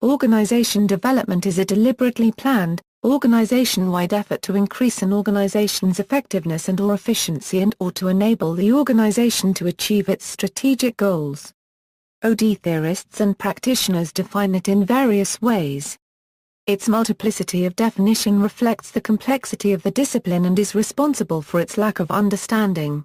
Organization development is a deliberately planned, organization-wide effort to increase an organization's effectiveness and/or efficiency and/or to enable the organization to achieve its strategic goals. OD theorists and practitioners define it in various ways. Its multiplicity of definition reflects the complexity of the discipline and is responsible for its lack of understanding.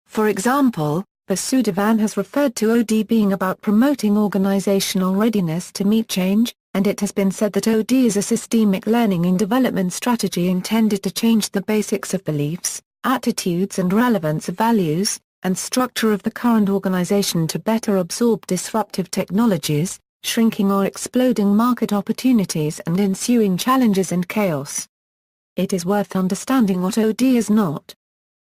For example, Vasudevan has referred to OD being about promoting organizational readiness to meet change, and it has been said that OD is a systemic learning and development strategy intended to change the basics of beliefs, attitudes and relevance of values, and structure of the current organization to better absorb disruptive technologies, shrinking or exploding market opportunities and ensuing challenges and chaos. It is worth understanding what OD is not.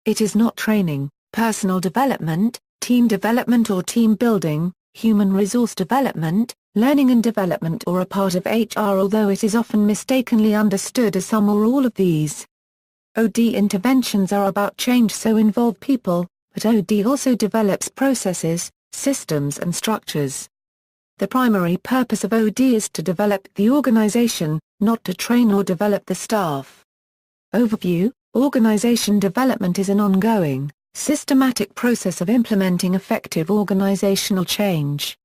It is not training, personal development, team development or team building, human resource development, learning and development or a part of HR, although it is often mistakenly understood as some or all of these. OD interventions are about change, so involve people, but OD also develops processes, systems and structures. The primary purpose of OD is to develop the organization, not to train or develop the staff. Overview: Organization development is an ongoing, systematic process of implementing effective organizational change.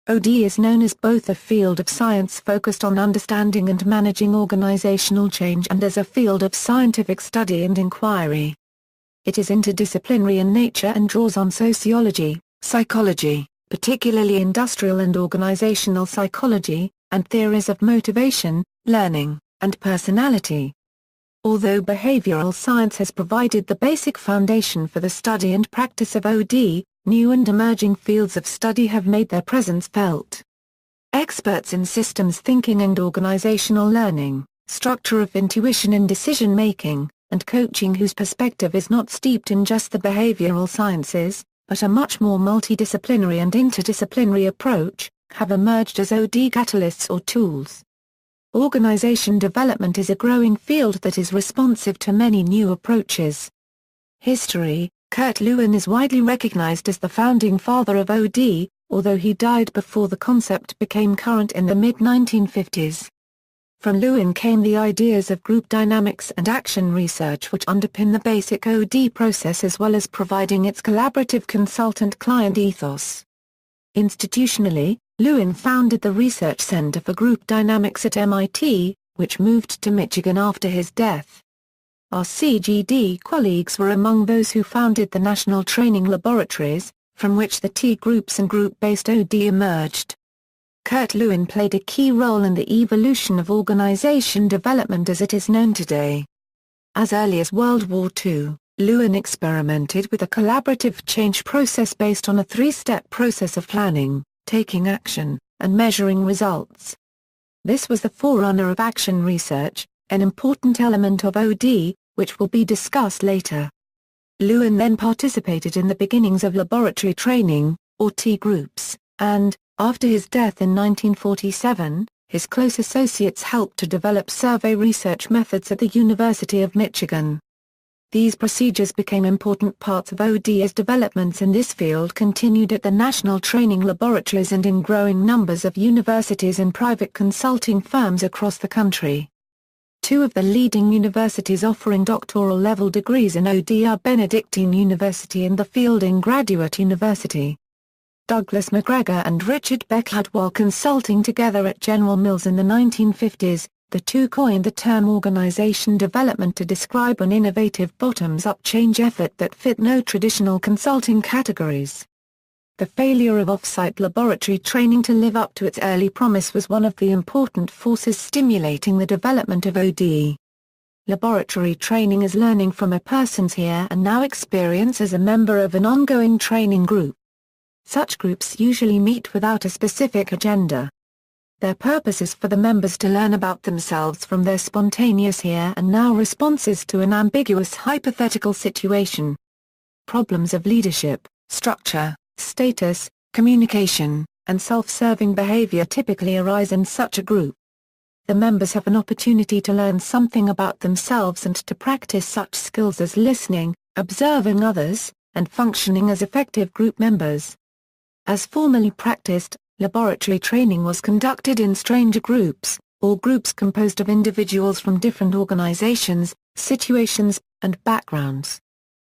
OD is known as both a field of science focused on understanding and managing organizational change and as a field of scientific study and inquiry. It is interdisciplinary in nature and draws on sociology, psychology, particularly industrial and organizational psychology, and theories of motivation, learning, and personality. Although behavioral science has provided the basic foundation for the study and practice of OD, new and emerging fields of study have made their presence felt. Experts in systems thinking and organizational learning, structure of intuition in decision-making, and coaching whose perspective is not steeped in just the behavioral sciences, but a much more multidisciplinary and interdisciplinary approach, have emerged as OD catalysts or tools. Organization development is a growing field that is responsive to many new approaches. History: Kurt Lewin is widely recognized as the founding father of OD, although he died before the concept became current in the mid-1950s. From Lewin came the ideas of group dynamics and action research which underpin the basic OD process as well as providing its collaborative consultant-client ethos. Institutionally, Lewin founded the Research Center for Group Dynamics at MIT, which moved to Michigan after his death. Our CGD colleagues were among those who founded the National Training Laboratories, from which the T-groups and group-based OD emerged. Kurt Lewin played a key role in the evolution of organization development as it is known today. As early as World War II, Lewin experimented with a collaborative change process based on a three-step process of planning, taking action, and measuring results. This was the forerunner of action research, an important element of OD, which will be discussed later. Lewin then participated in the beginnings of laboratory training, or T-groups, and, after his death in 1947, his close associates helped to develop survey research methods at the University of Michigan. These procedures became important parts of OD as developments in this field continued at the National Training Laboratories and in growing numbers of universities and private consulting firms across the country. Two of the leading universities offering doctoral-level degrees in OD are Benedictine University and the Fielding Graduate University. Douglas McGregor and Richard Beck had, while consulting together at General Mills in the 1950s, the two coined the term organization development to describe an innovative bottoms-up change effort that fit no traditional consulting categories. The failure of off-site laboratory training to live up to its early promise was one of the important forces stimulating the development of OD. Laboratory training is learning from a person's here and now experience as a member of an ongoing training group. Such groups usually meet without a specific agenda. Their purpose is for the members to learn about themselves from their spontaneous here and now responses to an ambiguous hypothetical situation. Problems of leadership, structure, status, communication, and self-serving behavior typically arise in such a group. The members have an opportunity to learn something about themselves and to practice such skills as listening, observing others, and functioning as effective group members. As formally practiced, Laboratory training was conducted in stranger groups, or groups composed of individuals from different organizations, situations, and backgrounds.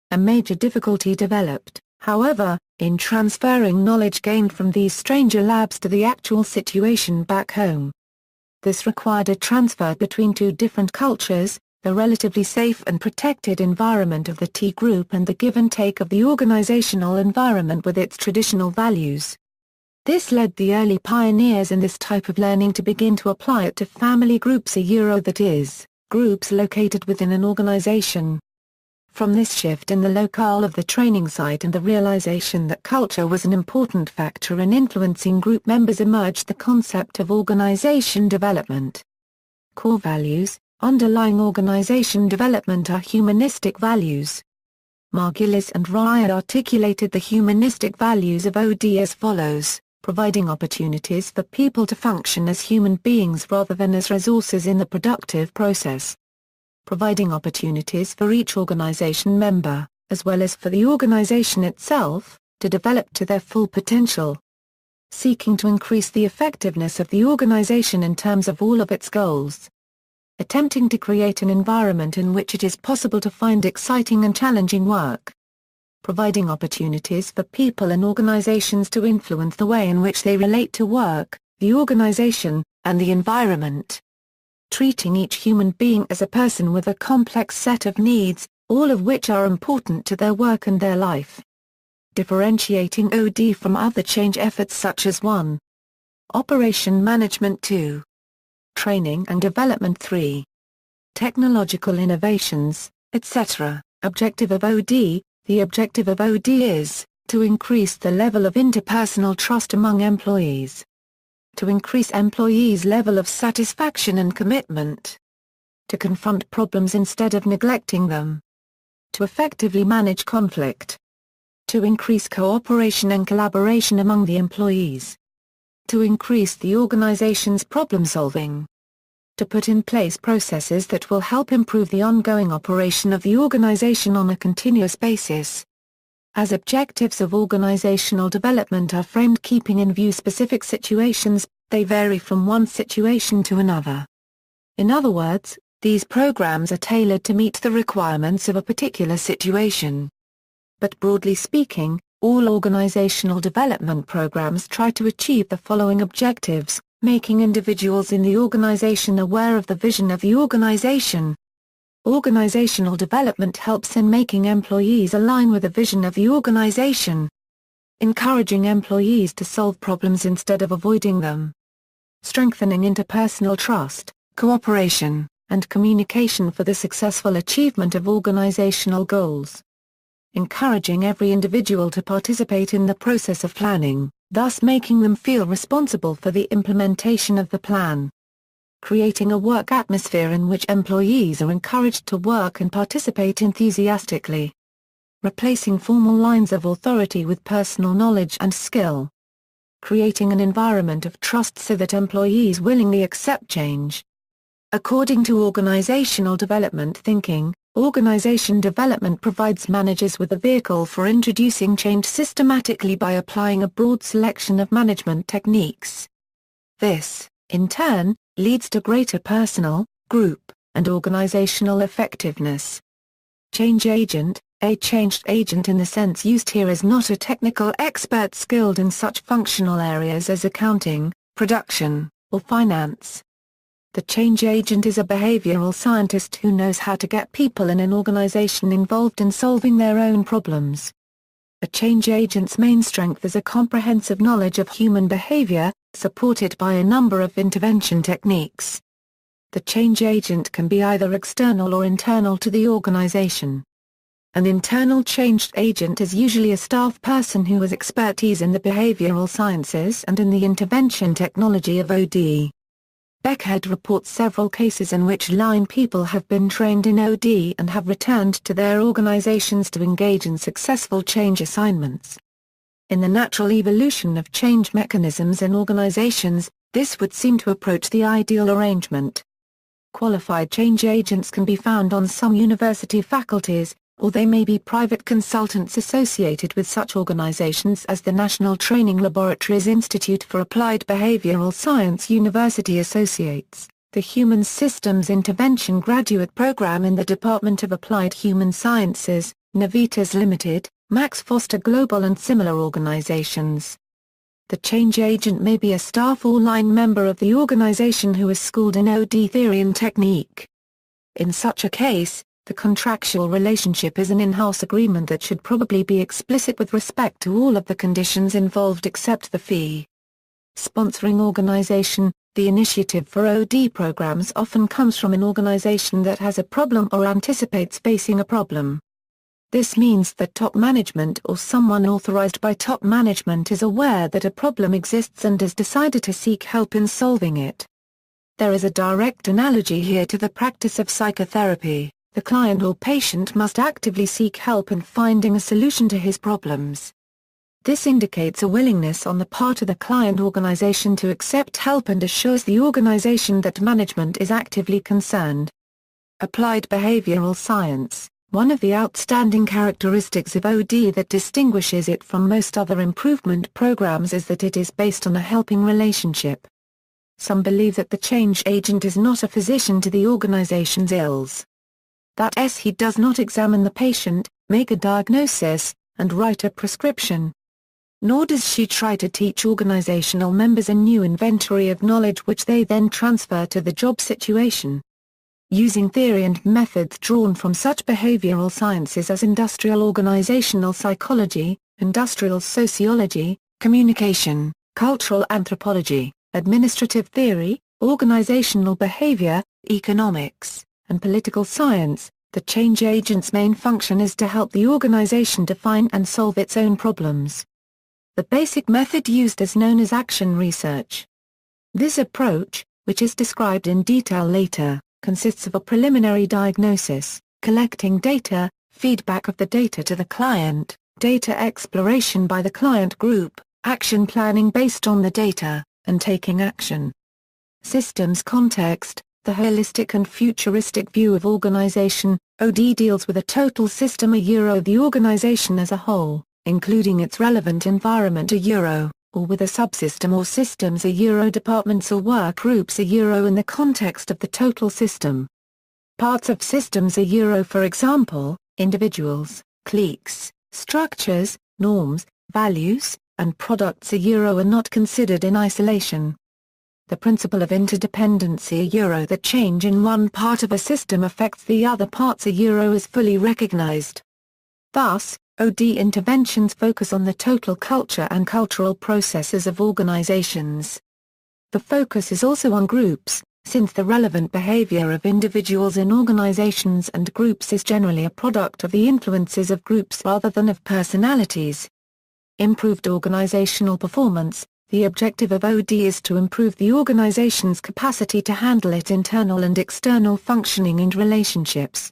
A major difficulty developed, however, in transferring knowledge gained from these stranger labs to the actual situation back home. This required a transfer between two different cultures, the relatively safe and protected environment of the T group and the give and take of the organizational environment with its traditional values. This led the early pioneers in this type of learning to begin to apply it to family groups, that is, groups located within an organization. From this shift in the locale of the training site and the realization that culture was an important factor in influencing group members emerged the concept of organization development. Core values underlying organization development are humanistic values. Margulis and Ryan articulated the humanistic values of OD as follows: providing opportunities for people to function as human beings rather than as resources in the productive process. Providing opportunities for each organization member, as well as for the organization itself, to develop to their full potential. Seeking to increase the effectiveness of the organization in terms of all of its goals. Attempting to create an environment in which it is possible to find exciting and challenging work. Providing opportunities for people and organizations to influence the way in which they relate to work, the organization, and the environment. Treating each human being as a person with a complex set of needs, all of which are important to their work and their life. Differentiating OD from other change efforts such as 1. Operation management, 2. Training and development, 3. Technological innovations, etc. Objective of OD: the objective of OD is to increase the level of interpersonal trust among employees. To increase employees' level of satisfaction and commitment. To confront problems instead of neglecting them. To effectively manage conflict. To increase cooperation and collaboration among the employees. To increase the organization's problem-solving. To put in place processes that will help improve the ongoing operation of the organization on a continuous basis. As objectives of organizational development are framed keeping in view specific situations, they vary from one situation to another. In other words, these programs are tailored to meet the requirements of a particular situation. But broadly speaking, all organizational development programs try to achieve the following objectives: making individuals in the organization aware of the vision of the organization. Organizational development helps in making employees align with the vision of the organization. Encouraging employees to solve problems instead of avoiding them. Strengthening interpersonal trust, cooperation, and communication for the successful achievement of organizational goals. Encouraging every individual to participate in the process of planning, thus making them feel responsible for the implementation of the plan. Creating a work atmosphere in which employees are encouraged to work and participate enthusiastically. Replacing formal lines of authority with personal knowledge and skill. Creating an environment of trust so that employees willingly accept change. According to organizational development thinking, organization development provides managers with a vehicle for introducing change systematically by applying a broad selection of management techniques. This, in turn, leads to greater personal, group, and organizational effectiveness. Change agent: a change agent in the sense used here is not a technical expert skilled in such functional areas as accounting, production, or finance. The change agent is a behavioral scientist who knows how to get people in an organization involved in solving their own problems. A change agent's main strength is a comprehensive knowledge of human behavior, supported by a number of intervention techniques. The change agent can be either external or internal to the organization. An internal change agent is usually a staff person who has expertise in the behavioral sciences and in the intervention technology of OD. Beckhead reports several cases in which line people have been trained in OD and have returned to their organizations to engage in successful change assignments. In the natural evolution of change mechanisms in organizations, this would seem to approach the ideal arrangement. Qualified change agents can be found on some university faculties, or they may be private consultants associated with such organizations as the National Training Laboratories Institute for Applied Behavioral Science, University Associates, the Human Systems Intervention Graduate Program in the Department of Applied Human Sciences, Navitas Limited, Max Foster Global and similar organizations. The change agent may be a staff or line member of the organization who is schooled in OD theory and technique. In such a case, the contractual relationship is an in-house agreement that should probably be explicit with respect to all of the conditions involved except the fee. Sponsoring organization. The initiative for OD programs often comes from an organization that has a problem or anticipates facing a problem. This means that top management or someone authorized by top management is aware that a problem exists and has decided to seek help in solving it. There is a direct analogy here to the practice of psychotherapy. The client or patient must actively seek help in finding a solution to his problems. This indicates a willingness on the part of the client organization to accept help and assures the organization that management is actively concerned. Applied behavioral science. One of the outstanding characteristics of OD that distinguishes it from most other improvement programs is that it is based on a helping relationship. Some believe that the change agent is not a physician to the organization's ills. That is, he does not examine the patient, make a diagnosis, and write a prescription. Nor does she try to teach organizational members a new inventory of knowledge which they then transfer to the job situation. Using theory and methods drawn from such behavioral sciences as industrial organizational psychology, industrial sociology, communication, cultural anthropology, administrative theory, organizational behavior, economics, and political science, the change agent's main function is to help the organization define and solve its own problems. The basic method used is known as action research. This approach, which is described in detail later, consists of a preliminary diagnosis, collecting data, feedback of the data to the client, data exploration by the client group, action planning based on the data, and taking action. Systems context. The holistic and futuristic view of organization, OD deals with a total system the organization as a whole, including its relevant environment or with a subsystem or systems departments or work groups in the context of the total system. Parts of systems for example, individuals, cliques, structures, norms, values, and products are not considered in isolation. The principle of interdependency that change in one part of a system affects the other parts is fully recognized. Thus, OD interventions focus on the total culture and cultural processes of organizations. The focus is also on groups, since the relevant behavior of individuals in organizations and groups is generally a product of the influences of groups rather than of personalities. Improved organizational performance. The objective of OD is to improve the organization's capacity to handle its internal and external functioning and relationships.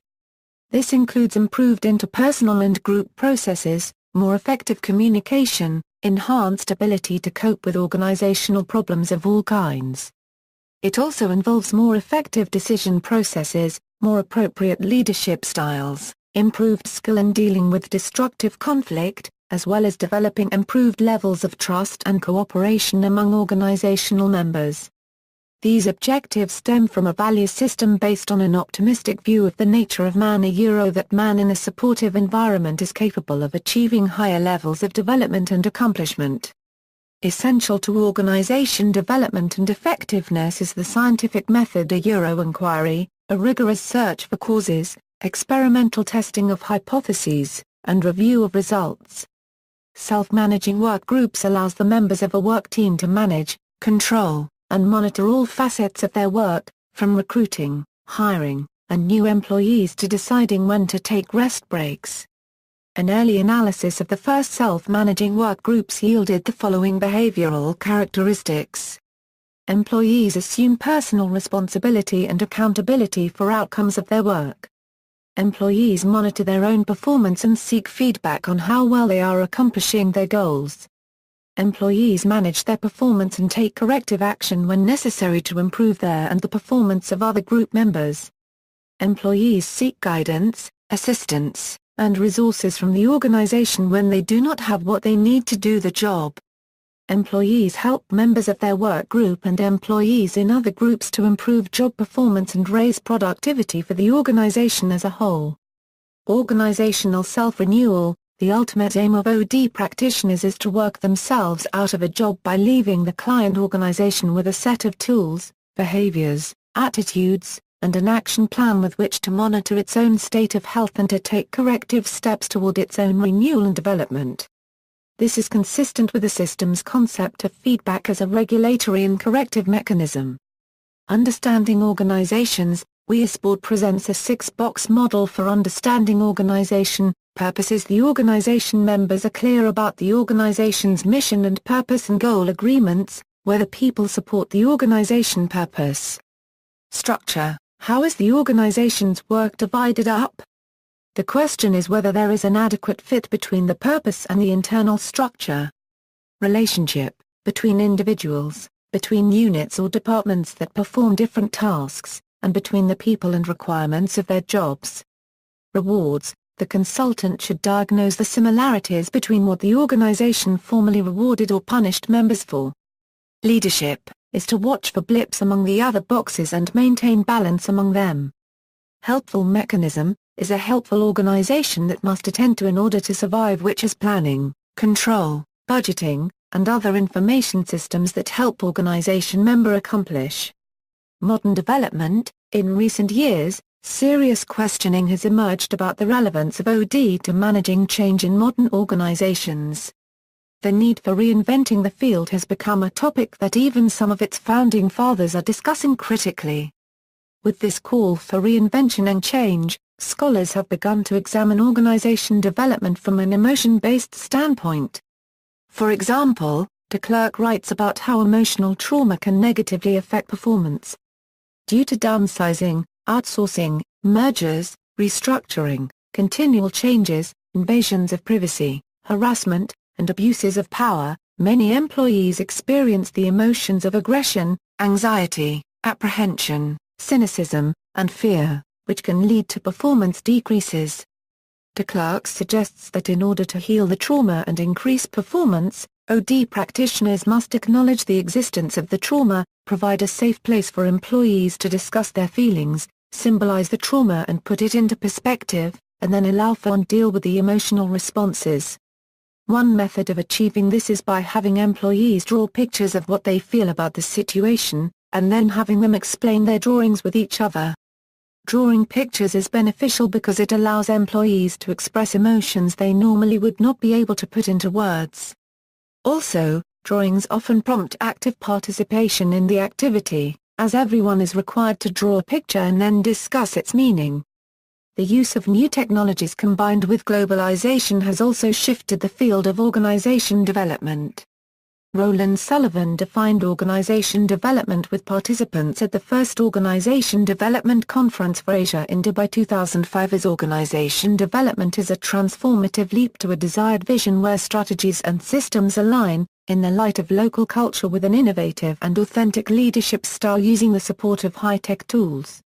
This includes improved interpersonal and group processes, more effective communication, enhanced ability to cope with organizational problems of all kinds. It also involves more effective decision processes, more appropriate leadership styles, improved skill in dealing with destructive conflict, as well as developing improved levels of trust and cooperation among organizational members. These objectives stem from a value system based on an optimistic view of the nature of man that man in a supportive environment is capable of achieving higher levels of development and accomplishment. Essential to organization development and effectiveness is the scientific method inquiry, a rigorous search for causes, experimental testing of hypotheses, and review of results. Self-managing work groups allows the members of a work team to manage, control, and monitor all facets of their work, from recruiting, hiring, and new employees to deciding when to take rest breaks. An early analysis of the first self-managing work groups yielded the following behavioral characteristics. Employees assume personal responsibility and accountability for outcomes of their work. Employees monitor their own performance and seek feedback on how well they are accomplishing their goals. Employees manage their performance and take corrective action when necessary to improve their and the performance of other group members. Employees seek guidance, assistance, and resources from the organization when they do not have what they need to do the job. Employees help members of their work group and employees in other groups to improve job performance and raise productivity for the organization as a whole. Organizational self-renewal. The ultimate aim of OD practitioners is to work themselves out of a job by leaving the client organization with a set of tools, behaviors, attitudes, and an action plan with which to monitor its own state of health and to take corrective steps toward its own renewal and development. This is consistent with the system's concept of feedback as a regulatory and corrective mechanism. Understanding organizations. WeIS Board presents a six-box model for understanding organization purposes. The organization members are clear about the organization's mission and purpose and goal agreements, whether people support the organization purpose. Structure. How is the organization's work divided up? The question is whether there is an adequate fit between the purpose and the internal structure. Relationship, between individuals, between units or departments that perform different tasks, and between the people and requirements of their jobs. Rewards. The consultant should diagnose the similarities between what the organization formally rewarded or punished members for. Leadership is to watch for blips among the other boxes and maintain balance among them. Helpful mechanism is a helpful organization that must attend to in order to survive, which is planning, control, budgeting, and other information systems that help organization member accomplish. Modern development. In recent years, serious questioning has emerged about the relevance of OD to managing change in modern organizations. The need for reinventing the field has become a topic that even some of its founding fathers are discussing critically. With this call for reinvention and change, scholars have begun to examine organization development from an emotion-based standpoint. For example, de Klerk writes about how emotional trauma can negatively affect performance. Due to downsizing, outsourcing, mergers, restructuring, continual changes, invasions of privacy, harassment, and abuses of power, many employees experience the emotions of aggression, anxiety, apprehension, cynicism, and fear, which can lead to performance decreases. De Klerk suggests that in order to heal the trauma and increase performance, OD practitioners must acknowledge the existence of the trauma, provide a safe place for employees to discuss their feelings, symbolize the trauma and put it into perspective, and then allow for and deal with the emotional responses. One method of achieving this is by having employees draw pictures of what they feel about the situation, and then having them explain their drawings with each other. Drawing pictures is beneficial because it allows employees to express emotions they normally would not be able to put into words. Also, drawings often prompt active participation in the activity, as everyone is required to draw a picture and then discuss its meaning. The use of new technologies combined with globalization has also shifted the field of organization development. Roland Sullivan defined organization development with participants at the first Organization Development Conference for Asia in Dubai 2005 as organization development is a transformative leap to a desired vision where strategies and systems align, in the light of local culture with an innovative and authentic leadership style using the support of high-tech tools.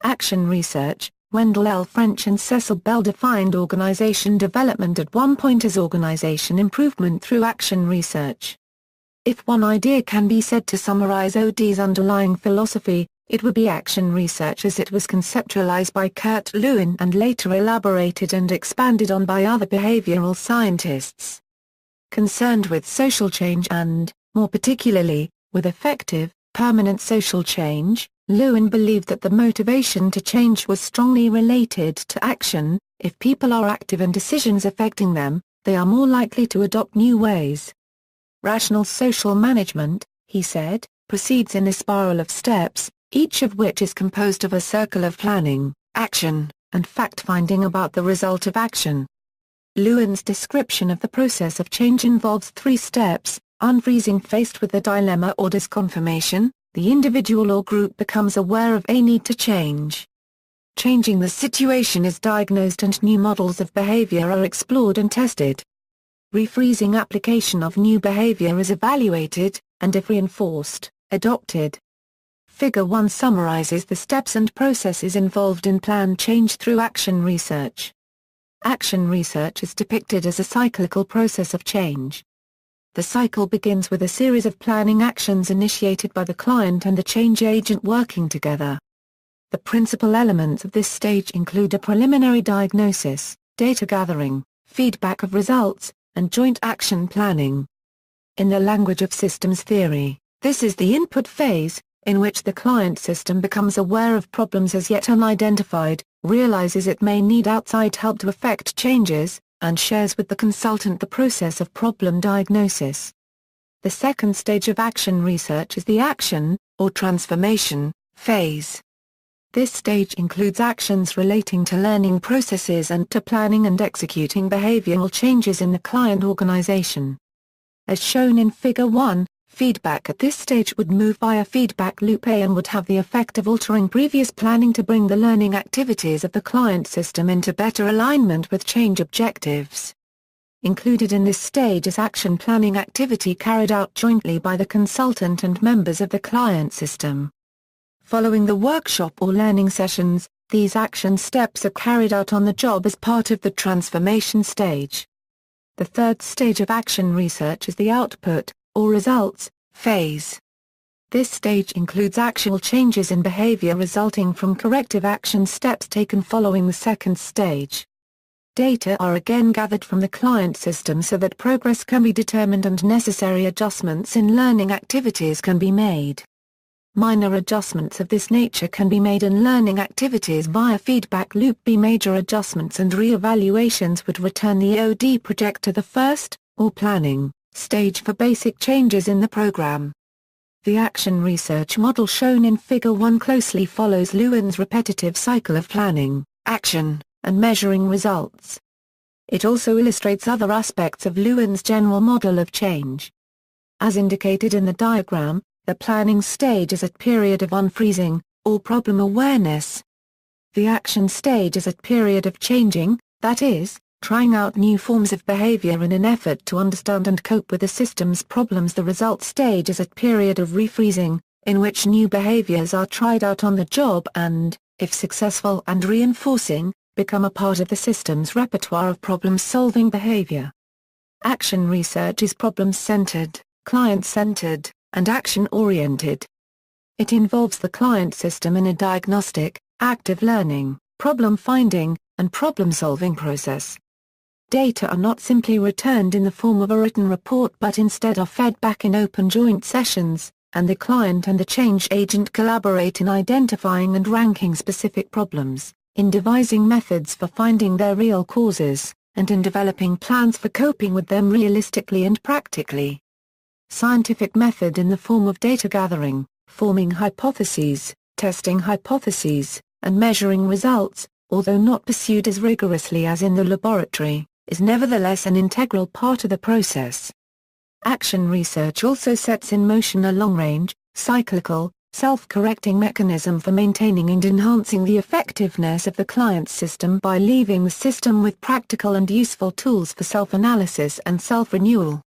Action research. Wendell L. French and Cecil Bell defined organization development at one point as organization improvement through action research. If one idea can be said to summarize OD's underlying philosophy, it would be action research as it was conceptualized by Kurt Lewin and later elaborated and expanded on by other behavioral scientists. Concerned with social change and, more particularly, with effective, permanent social change, Lewin believed that the motivation to change was strongly related to action. If people are active in decisions affecting them, they are more likely to adopt new ways. Rational social management, he said, proceeds in a spiral of steps, each of which is composed of a circle of planning, action, and fact-finding about the result of action. Lewin's description of the process of change involves three steps: unfreezing faced with a dilemma or disconfirmation, the individual or group becomes aware of a need to change. Changing the situation is diagnosed and new models of behavior are explored and tested. Refreezing application of new behavior is evaluated, and if reinforced, adopted. Figure 1 summarizes the steps and processes involved in planned change through action research. Action research is depicted as a cyclical process of change. The cycle begins with a series of planning actions initiated by the client and the change agent working together. The principal elements of this stage include a preliminary diagnosis, data gathering, feedback of results, and joint action planning. In the language of systems theory, this is the input phase, in which the client system becomes aware of problems as yet unidentified, realizes it may need outside help to effect changes, and shares with the consultant the process of problem diagnosis. The second stage of action research is the action, or transformation, phase. This stage includes actions relating to learning processes and to planning and executing behavioral changes in the client organization. As shown in Figure 1, feedback at this stage would move via feedback loop A and would have the effect of altering previous planning to bring the learning activities of the client system into better alignment with change objectives. Included in this stage is action planning activity carried out jointly by the consultant and members of the client system. Following the workshop or learning sessions, these action steps are carried out on the job as part of the transformation stage. The third stage of action research is the output, or results, phase. This stage includes actual changes in behavior resulting from corrective action steps taken following the second stage. Data are again gathered from the client system so that progress can be determined and necessary adjustments in learning activities can be made. Minor adjustments of this nature can be made in learning activities via feedback loop B. Major adjustments and re-evaluations would return the OD project to the first, or planning, stage for basic changes in the program. The action research model shown in Figure 1 closely follows Lewin's repetitive cycle of planning, action, and measuring results. It also illustrates other aspects of Lewin's general model of change. As indicated in the diagram, the planning stage is at period of unfreezing, or problem awareness. The action stage is at period of changing, that is, trying out new forms of behavior in an effort to understand and cope with the system's problems. The result stage is at period of refreezing, in which new behaviors are tried out on the job and, if successful and reinforcing, become a part of the system's repertoire of problem-solving behavior. Action research is problem-centered, client-centered, and action-oriented. It involves the client system in a diagnostic, active learning, problem-finding, and problem-solving process. Data are not simply returned in the form of a written report but instead are fed back in open joint sessions, and the client and the change agent collaborate in identifying and ranking specific problems, in devising methods for finding their real causes, and in developing plans for coping with them realistically and practically. Scientific method in the form of data gathering, forming hypotheses, testing hypotheses, and measuring results, although not pursued as rigorously as in the laboratory, is nevertheless an integral part of the process. Action research also sets in motion a long-range, cyclical, self-correcting mechanism for maintaining and enhancing the effectiveness of the client's system by leaving the system with practical and useful tools for self-analysis and self-renewal.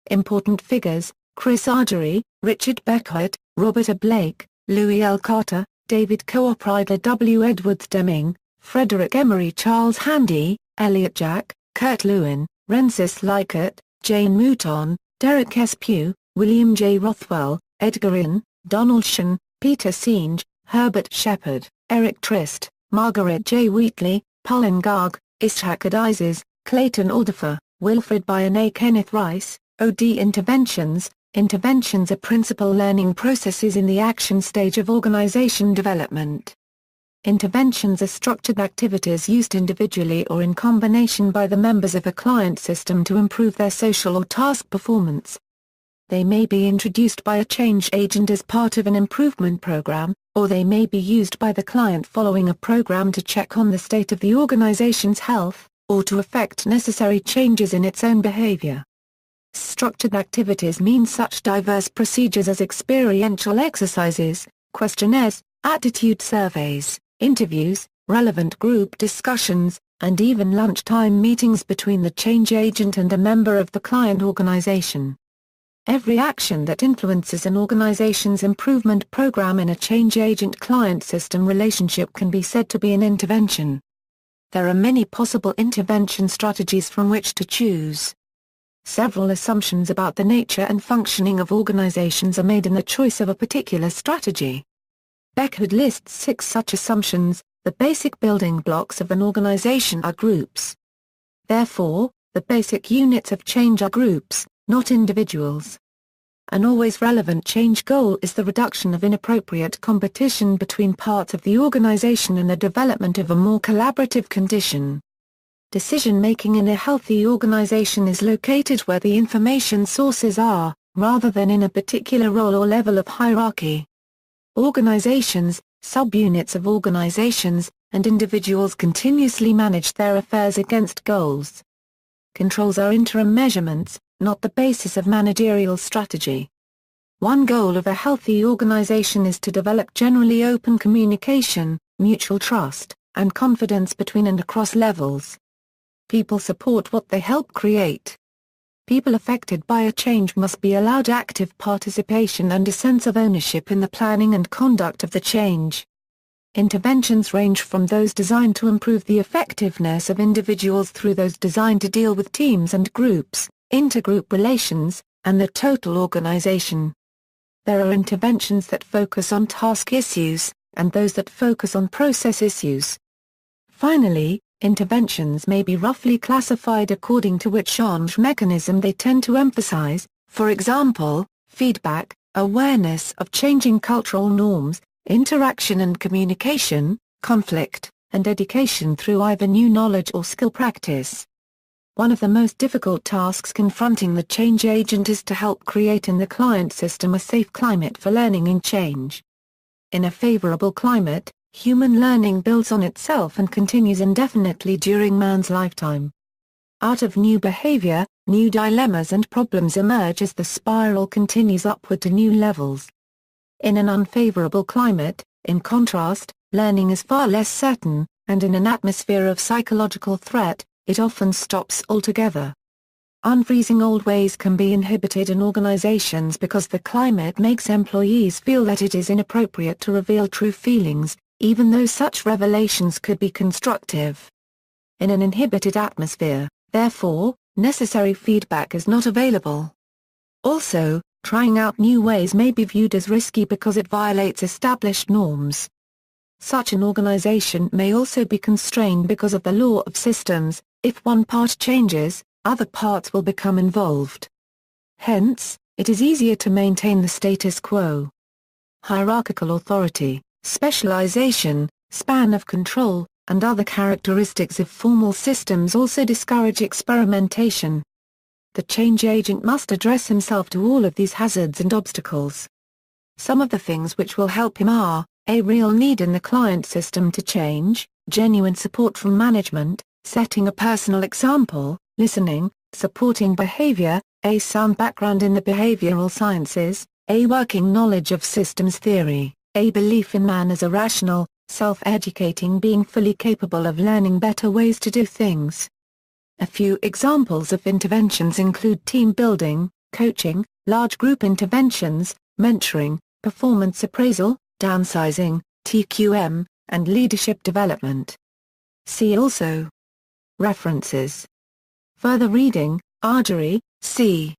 Important figures: Chris Argyri, Richard Beckert, Robert A. Blake, Louis L. Carter, David Cooprider, W. Edwards Deming, Frederick Emery, Charles Handy, Elliot Jack, Kurt Lewin, Rensis Likert, Jane Mouton, Derek S. Pugh, William J. Rothwell, Edgar Inn, Donald Shinn, Peter Senge, Herbert Shepard, Eric Trist, Margaret J. Wheatley, Pullen Garg, Ishak Adizes, Clayton Alderfer, Wilfred Byron A. Kenneth Rice. OD Interventions. Interventions are principal learning processes in the action stage of organization development. Interventions are structured activities used individually or in combination by the members of a client system to improve their social or task performance. They may be introduced by a change agent as part of an improvement program, or they may be used by the client following a program to check on the state of the organization's health, or to effect necessary changes in its own behavior. Structured activities mean such diverse procedures as experiential exercises, questionnaires, attitude surveys, interviews, relevant group discussions, and even lunchtime meetings between the change agent and a member of the client organization. Every action that influences an organization's improvement program in a change agent-client system relationship can be said to be an intervention. There are many possible intervention strategies from which to choose. Several assumptions about the nature and functioning of organizations are made in the choice of a particular strategy. Beckhood lists 6 such assumptions. The basic building blocks of an organization are groups. Therefore, the basic units of change are groups, not individuals. An always relevant change goal is the reduction of inappropriate competition between parts of the organization and the development of a more collaborative condition. Decision-making in a healthy organization is located where the information sources are, rather than in a particular role or level of hierarchy. Organizations, subunits of organizations, and individuals continuously manage their affairs against goals. Controls are interim measurements, not the basis of managerial strategy. One goal of a healthy organization is to develop generally open communication, mutual trust, and confidence between and across levels. People support what they help create. People affected by a change must be allowed active participation and a sense of ownership in the planning and conduct of the change. Interventions range from those designed to improve the effectiveness of individuals through those designed to deal with teams and groups, intergroup relations, and the total organization. There are interventions that focus on task issues, and those that focus on process issues. Finally, interventions may be roughly classified according to which change mechanism they tend to emphasize, for example, feedback, awareness of changing cultural norms, interaction and communication, conflict, and education through either new knowledge or skill practice. One of the most difficult tasks confronting the change agent is to help create in the client system a safe climate for learning and change. In a favorable climate, human learning builds on itself and continues indefinitely during man's lifetime. Out of new behavior, new dilemmas and problems emerge as the spiral continues upward to new levels. In an unfavorable climate, in contrast, learning is far less certain, and in an atmosphere of psychological threat, it often stops altogether. Unfreezing old ways can be inhibited in organizations because the climate makes employees feel that it is inappropriate to reveal true feelings, even though such revelations could be constructive. In an inhibited atmosphere, therefore, necessary feedback is not available. Also, trying out new ways may be viewed as risky because it violates established norms. Such an organization may also be constrained because of the law of systems. If one part changes, other parts will become involved. Hence, it is easier to maintain the status quo. Hierarchical authority, specialization, span of control, and other characteristics of formal systems also discourage experimentation. The change agent must address himself to all of these hazards and obstacles. Some of the things which will help him are, a real need in the client system to change, genuine support from management, setting a personal example, listening, supporting behavior, a sound background in the behavioral sciences, a working knowledge of systems theory, a belief in man as a rational, self-educating being fully capable of learning better ways to do things. A few examples of interventions include team building, coaching, large group interventions, mentoring, performance appraisal, downsizing, TQM, and leadership development. See also. References. Further reading, Argery, C.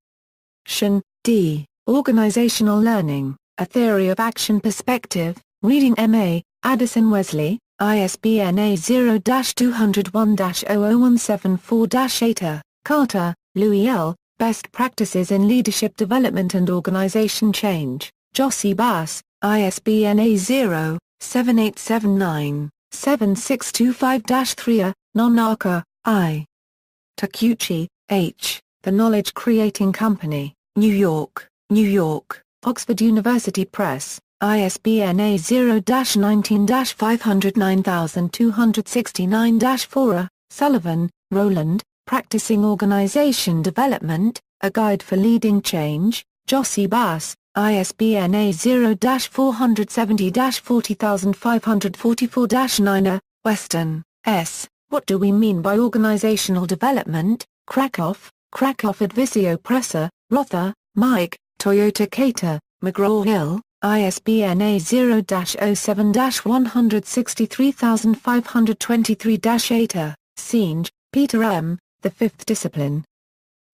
Shen, D. Organizational Learning, A Theory of Action Perspective, Reading M.A., Addison Wesley, ISBN A0-201-00174-8. Carter, Louis L., Best Practices in Leadership Development and Organization Change, Jossi Bass, ISBN A0-7879-7625-3. Nonaka, I. Takuchi, H., The Knowledge Creating Company, New York, New York, Oxford University Press, ISBN A0-19-509269-4. Sullivan, Roland, Practicing Organization Development, A Guide for Leading Change, Jossi Bass, ISBN A0-470-40544-9. Weston, S. What Do We Mean by Organizational Development? Krakow, Krakow Advisio Pressa, Rother, Mike, Toyota Cater, McGraw-Hill, ISBN A0-07-163523-8. Singe, Peter M., The Fifth Discipline.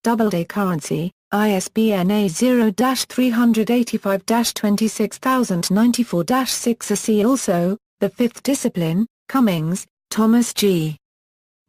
Doubleday Currency, ISBN A0-385-26094-6. See also, The Fifth Discipline, Cummings, Thomas G.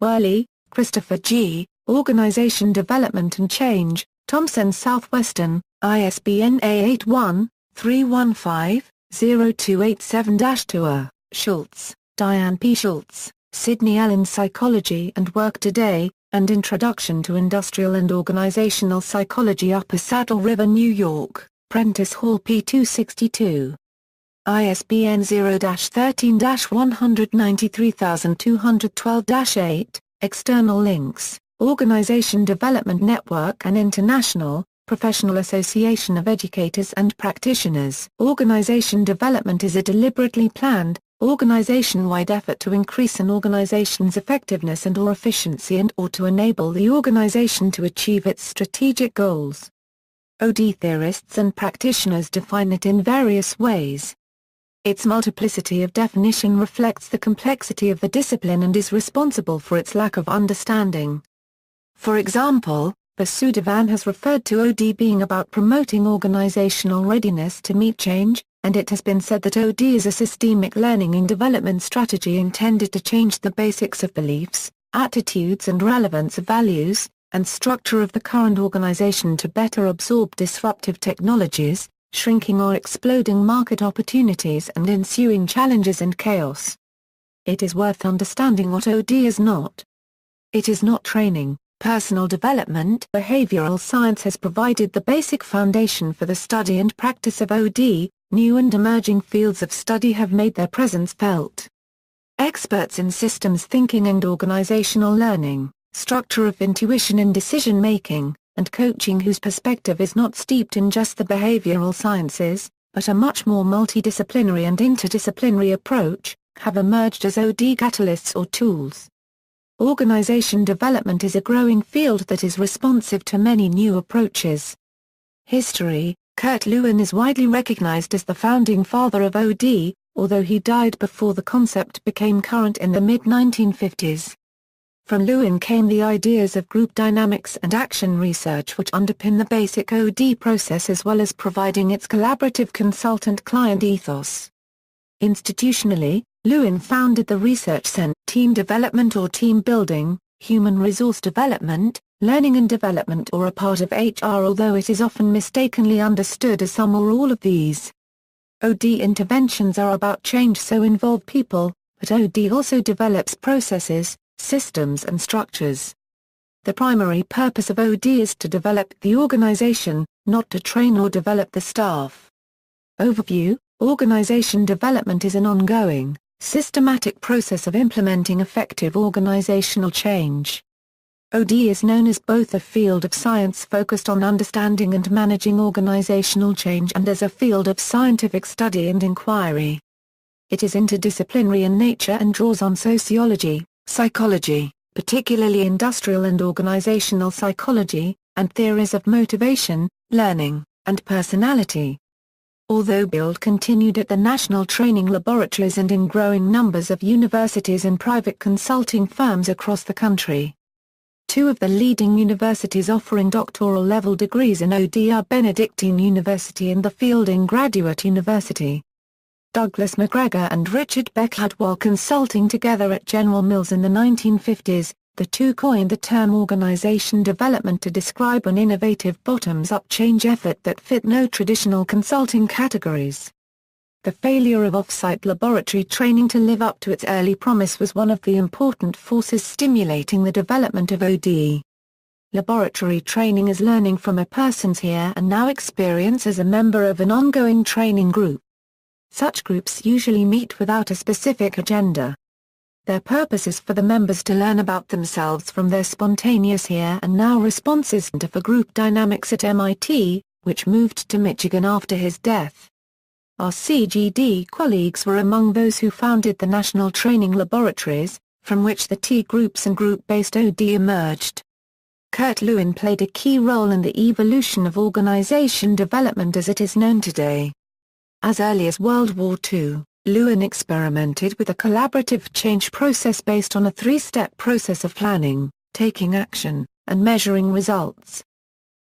Worley, Christopher G., Organization Development and Change, Thomson Southwestern, ISBN A81-315-0287-2. Schultz, Diane P. Schultz, Sidney L. in Psychology and Work Today, and Introduction to Industrial and Organizational Psychology, Upper Saddle River, New York, Prentice Hall p. 262. ISBN 0-13-193212-8, external links, Organization Development Network and International, Professional Association of Educators and Practitioners. Organization development is a deliberately planned, organization-wide effort to increase an organization's effectiveness and/or efficiency and/or to enable the organization to achieve its strategic goals. OD theorists and practitioners define it in various ways. Its multiplicity of definition reflects the complexity of the discipline and is responsible for its lack of understanding. For example, Vasudevan has referred to OD being about promoting organizational readiness to meet change, and it has been said that OD is a systemic learning and development strategy intended to change the basics of beliefs, attitudes and relevance of values, and structure of the current organization to better absorb disruptive technologies, shrinking or exploding market opportunities and ensuing challenges and chaos. It is worth understanding what OD is not. It is not training. Personal development. Behavioral science has provided the basic foundation for the study and practice of OD. New and emerging fields of study have made their presence felt. Experts in systems thinking and organizational learning, structure of intuition in decision-making, and coaching whose perspective is not steeped in just the behavioral sciences, but a much more multidisciplinary and interdisciplinary approach, have emerged as OD catalysts or tools. Organization development is a growing field that is responsive to many new approaches. History. Kurt Lewin is widely recognized as the founding father of OD, although he died before the concept became current in the mid-1950s. From Lewin came the ideas of group dynamics and action research which underpin the basic OD process as well as providing its collaborative consultant-client ethos. Institutionally, Lewin founded the Research Center, Team Development or Team Building, Human Resource Development, Learning and Development or a part of HR, although it is often mistakenly understood as some or all of these. OD interventions are about change so involve people, but OD also develops processes, systems and structures. The primary purpose of OD is to develop the organization, not to train or develop the staff. Overview. Organization development is an ongoing, systematic process of implementing effective organizational change. OD is known as both a field of science focused on understanding and managing organizational change and as a field of scientific study and inquiry. It is interdisciplinary in nature and draws on sociology, psychology, particularly industrial and organizational psychology, and theories of motivation, learning, and personality. Although build continued at the national training laboratories and in growing numbers of universities and private consulting firms across the country. Two of the leading universities offering doctoral-level degrees in OD are Benedictine University and the Fielding Graduate University. Douglas McGregor and Richard Beck had, while consulting together at General Mills in the 1950s, the two coined the term organization development to describe an innovative bottoms-up change effort that fit no traditional consulting categories. The failure of off-site laboratory training to live up to its early promise was one of the important forces stimulating the development of OD. Laboratory training is learning from a person's here and now experience as a member of an ongoing training group. Such groups usually meet without a specific agenda. Their purpose is for the members to learn about themselves from their spontaneous here and now responses and for group dynamics at MIT, which moved to Michigan after his death. Our CGD colleagues were among those who founded the National Training Laboratories, from which the T groups and group-based OD emerged. Kurt Lewin played a key role in the evolution of organization development as it is known today. As early as World War II, Lewin experimented with a collaborative change process based on a three-step process of planning, taking action, and measuring results.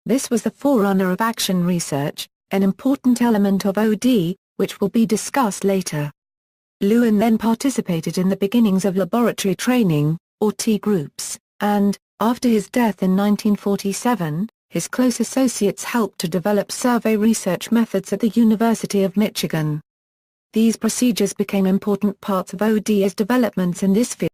This was the forerunner of action research, an important element of OD, which will be discussed later. Lewin then participated in the beginnings of laboratory training, or T groups, and, after his death in 1947, his close associates helped to develop survey research methods at the University of Michigan. These procedures became important parts of OD as developments in this field